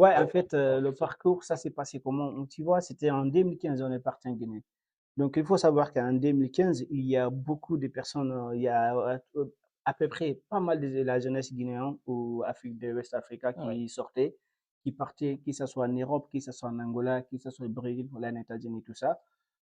Ouais, en fait, le parcours, ça s'est passé comment? Tu vois, c'était en 2015, on est parti en Guinée. Donc, il faut savoir qu'en 2015, il y a beaucoup de personnes, il y a à peu près pas mal de la jeunesse guinéenne ou Afrique de West Africa Oui. qui sortaient, qui partaient, que ce soit en Europe, que ce soit en Angola, que ce soit au Brésil, ou les États-Unis, tout ça.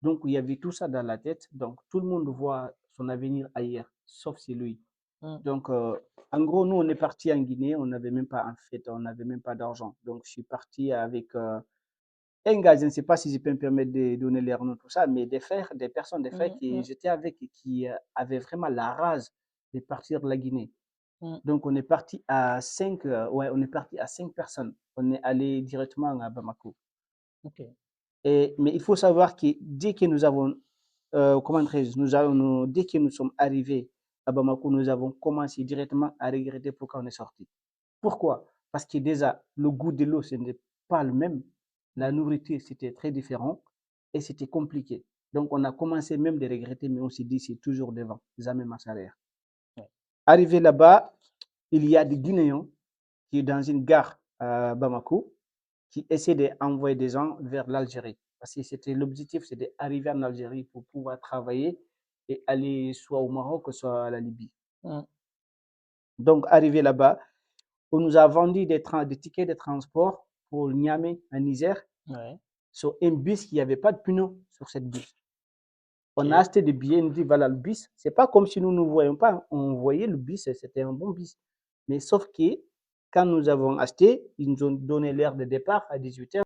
Donc, il y avait tout ça dans la tête. Donc, tout le monde voit son avenir ailleurs, sauf c'est lui. Mm. Donc, en gros, nous, on est parti en Guinée, on n'avait même pas, en fait, on n'avait même pas d'argent. Donc, je suis parti avec un gars, je ne sais pas si je peux me permettre de donner leur nom, tout ça, mais des frères, des personnes, des frères Mm, qui mm, j'étais avec et qui avaient vraiment la rage de partir de la Guinée. mm. Donc, on est parti à cinq, ouais, on est parti à 5 personnes. On est allé directement à Bamako. Ok. Mais il faut savoir que dès que nous avons, comment dirais-je, dès que nous sommes arrivés à Bamako, nous avons commencé directement à regretter pourquoi on est sorti. Pourquoi? Parce que déjà, le goût de l'eau, ce n'est pas le même. La nourriture, c'était très différent et c'était compliqué. Donc, on a commencé même de regretter, mais on s'est dit, c'est toujours devant, jamais marche arrière. Ouais. Arrivé là-bas, il y a des Guinéens qui est dans une gare à Bamako, qui essaie d'envoyer des gens vers l'Algérie. Parce que c'était l'objectif, c'était d'arriver en Algérie pour pouvoir travailler et aller soit au Maroc, soit à la Libye. Mm. Donc, arrivé là-bas, on nous a vendu des tickets de transport pour Niamey, en Niger, Ouais. sur un bus qui n'avait pas de pneus sur cette bus. On a Ok. acheté des billets, on dit voilà le bus. C'est pas comme si nous ne voyons pas. On voyait le bus, c'était un bon bus. Mais sauf que quand nous avons acheté, ils nous ont donné l'heure de départ à 18h.